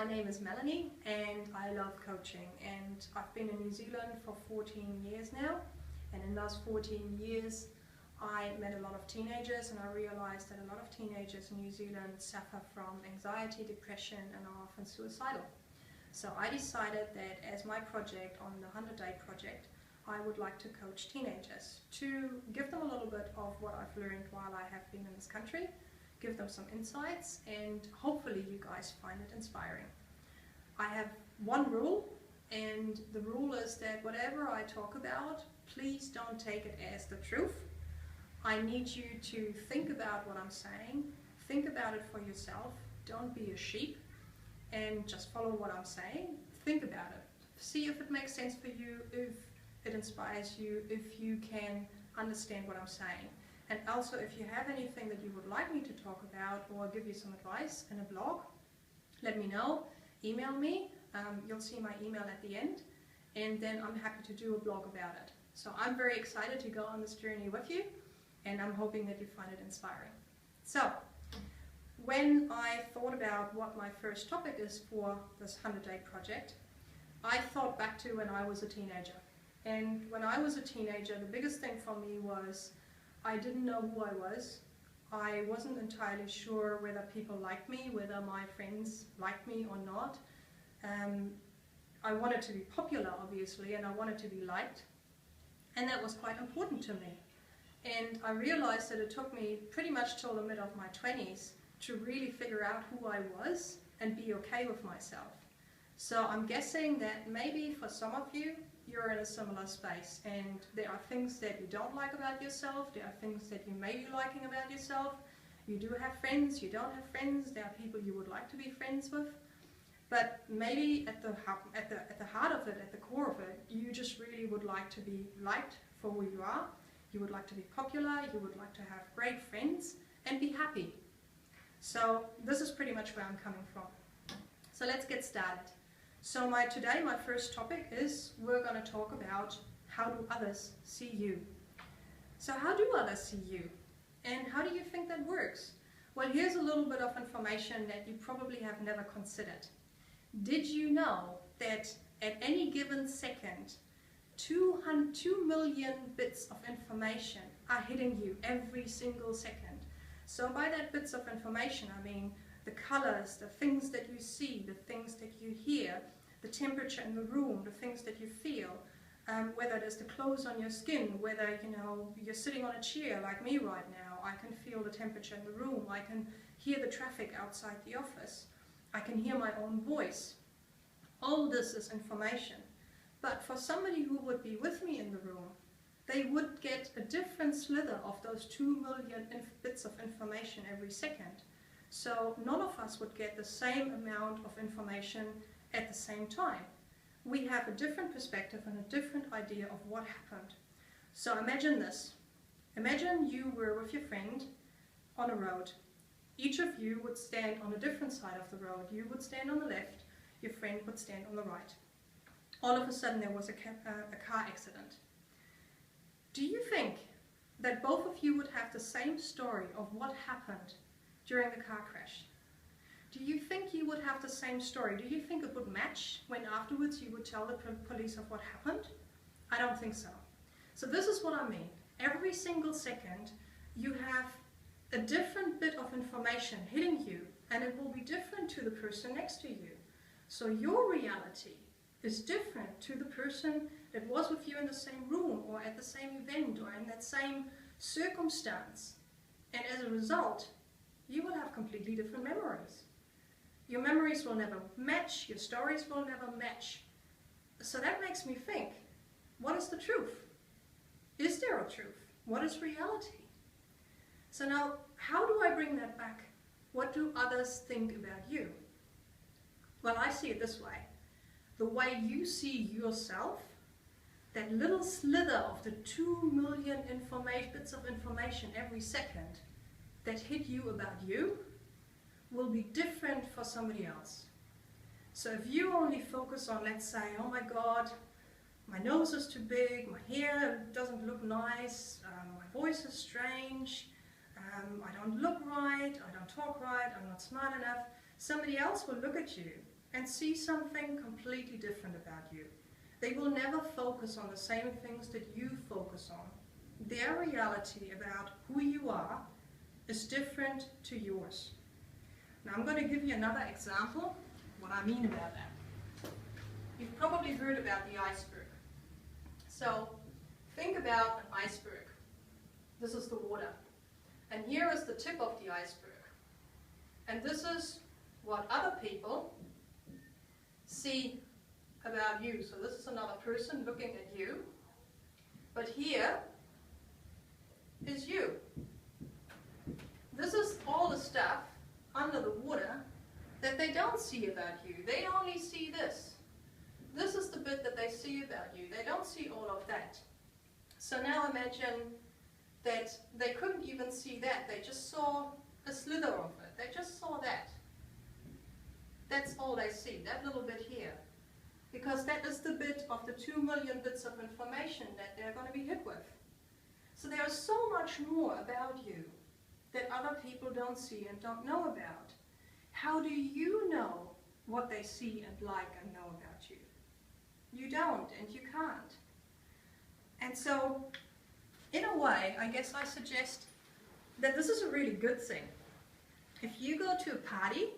My name is Melanie and I love coaching, and I've been in New Zealand for 14 years now, and in those 14 years I met a lot of teenagers, and I realized that a lot of teenagers in New Zealand suffer from anxiety, depression, and are often suicidal. So I decided that as my project on the 100-Day Project, I would like to coach teenagers to give them a little bit of what I've learned while I have been in this country, give them some insights, and hopefully you guys find it inspiring. I have one rule, and the rule is that whatever I talk about, please don't take it as the truth. I need you to think about what I'm saying, think about it for yourself, don't be a sheep, and just follow what I'm saying. Think about it. See if it makes sense for you, if it inspires you, if you can understand what I'm saying. And also, if you have anything that you would like me to talk about or give you some advice in a blog, let me know. Email me. You'll see my email at the end, and then I'm happy to do a blog about it. So I'm very excited to go on this journey with you, and I'm hoping that you find it inspiring. So when I thought about what my first topic is for this 100-Day Project, I thought back to when I was a teenager. And when I was a teenager, the biggest thing for me was I didn't know who I was. I wasn't entirely sure whether people liked me, whether my friends liked me or not. I wanted to be popular, obviously, and I wanted to be liked. And that was quite important to me. And I realized that it took me pretty much till the mid of my 20s to really figure out who I was and be okay with myself. So I'm guessing that maybe for some of you, you're in a similar space, and there are things that you don't like about yourself, there are things that you may be liking about yourself. You do have friends, you don't have friends, there are people you would like to be friends with, but maybe at the heart of it, at the core of it, you just really would like to be liked for who you are. You would like to be popular, you would like to have great friends and be happy. So this is pretty much where I'm coming from. So let's get started. So today my first topic is we're going to talk about how do others see you. So how do others see you? And how do you think that works? Well, here's a little bit of information that you probably have never considered. Did you know that at any given second, 2 million bits of information are hitting you every single second? So by that bits of information, I mean the colors, the things that you see, the things that you hear, the temperature in the room, the things that you feel, whether it is the clothes on your skin, whether you're sitting on a chair like me right now. I can feel the temperature in the room, I can hear the traffic outside the office, I can hear my own voice. All this is information. But for somebody who would be with me in the room, they would get a different slither of those 2 million bits of information every second. So none of us would get the same amount of information at the same time. We have a different perspective and a different idea of what happened. So imagine this. Imagine you were with your friend on a road. Each of you would stand on a different side of the road. You would stand on the left, your friend would stand on the right. All of a sudden there was a car accident. Do you think that both of you would have the same story of what happened during the car crash? Do you think you would have the same story? Do you think it would match when afterwards you would tell the police of what happened? I don't think so. So this is what I mean. Every single second you have a different bit of information hitting you, and it will be different to the person next to you. So your reality is different to the person that was with you in the same room or at the same event or in that same circumstance. And as a result, you will have completely different memories. Your memories will never match, your stories will never match. So that makes me think, what is the truth? Is there a truth? What is reality? So now, how do I bring that back? What do others think about you? Well, I see it this way. The way you see yourself, that little slither of the 2 million bits of information every second that hit you about you will be different for somebody else. So if you only focus on, let's say, oh my God, my nose is too big, my hair doesn't look nice, my voice is strange, I don't look right, I don't talk right, I'm not smart enough, somebody else will look at you and see something completely different about you. They will never focus on the same things that you focus on. Their reality about who you are is different to yours. Now I'm going to give you another example, what I mean about that. You've probably heard about the iceberg. So think about an iceberg. This is the water. And here is the tip of the iceberg. And this is what other people see about you. So this is another person looking at you. But here is you. This is all the stuff under the water that they don't see about you. They only see this. This is the bit that they see about you. They don't see all of that. So now imagine that they couldn't even see that. They just saw a slither of it. They just saw that. That's all they see, that little bit here. Because that is the bit of the 2 million bits of information that they're going to be hit with. So there is so much more about you that other people don't see and don't know about. How do you know what they see and like and know about you? You don't, and you can't. And so, in a way, I guess I suggest that this is a really good thing. If you go to a party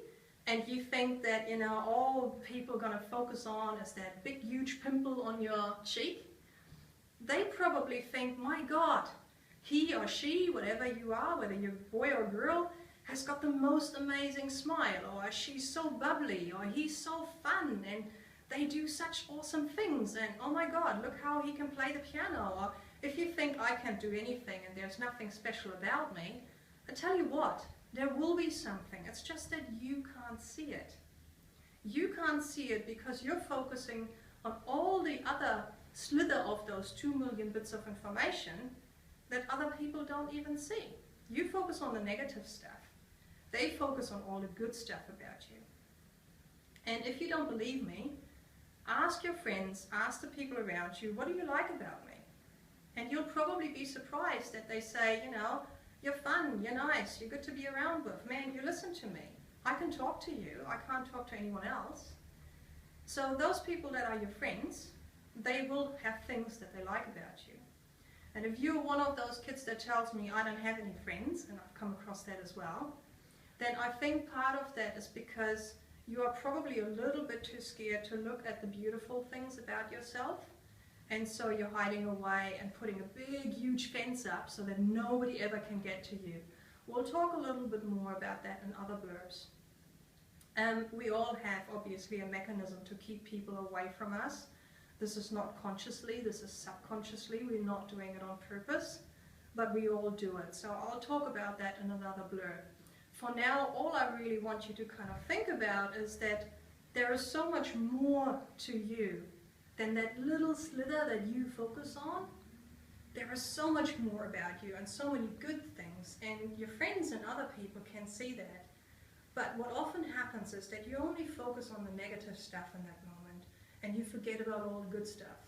and you think that, you know, all people are going to focus on is that big, huge pimple on your cheek, they probably think, my God, he or she, whatever you are, whether you're a boy or girl, has got the most amazing smile, or she's so bubbly, or he's so fun, and they do such awesome things, and oh my God, look how he can play the piano. Or if you think I can't do anything and there's nothing special about me, I tell you what, there will be something. It's just that you can't see it. You can't see it because you're focusing on all the other slither of those 2 million bits of information that other people don't even see. You focus on the negative stuff. They focus on all the good stuff about you. And if you don't believe me, ask your friends, ask the people around you, what do you like about me? And you'll probably be surprised that they say, you know, you're fun, you're nice, you're good to be around with. Man, you listen to me. I can talk to you. I can't talk to anyone else. So those people that are your friends, they will have things that they like about you. And if you're one of those kids that tells me I don't have any friends, and I've come across that as well, then I think part of that is because you are probably a little bit too scared to look at the beautiful things about yourself. And so you're hiding away and putting a big, huge fence up so that nobody ever can get to you. We'll talk a little bit more about that in other blurbs. We all have, obviously, a mechanism to keep people away from us. This is not consciously, this is subconsciously. We're not doing it on purpose, but we all do it. So I'll talk about that in another blurb. For now, all I really want you to kind of think about is that there is so much more to you than that little slither that you focus on. There is so much more about you and so many good things, and your friends and other people can see that. But what often happens is that you only focus on the negative stuff in that moment, and you forget about all the good stuff.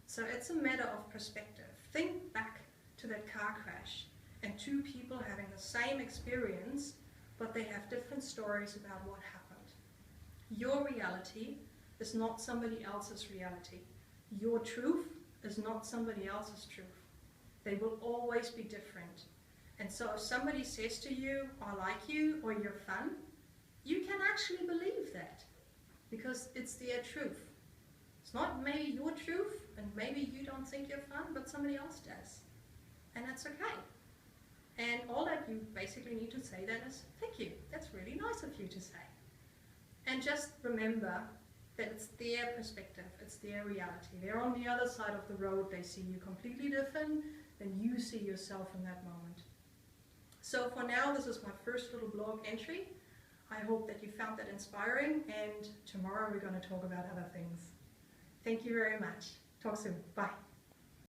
So it's a matter of perspective. Think back to that car crash and 2 people having the same experience, but they have different stories about what happened. Your reality is not somebody else's reality. Your truth is not somebody else's truth. They will always be different. And so if somebody says to you, I like you, or you're fun, you can actually believe that because it's their truth. It's not maybe your truth, and maybe you don't think you're fun, but somebody else does. And that's okay. And all that you basically need to say then is, thank you, that's really nice of you to say. And just remember that it's their perspective, it's their reality. They're on the other side of the road, they see you completely different than you see yourself in that moment. So for now, this is my first little blog entry. I hope that you found that inspiring, and tomorrow we're going to talk about other things. Thank you very much. Talk soon. Bye.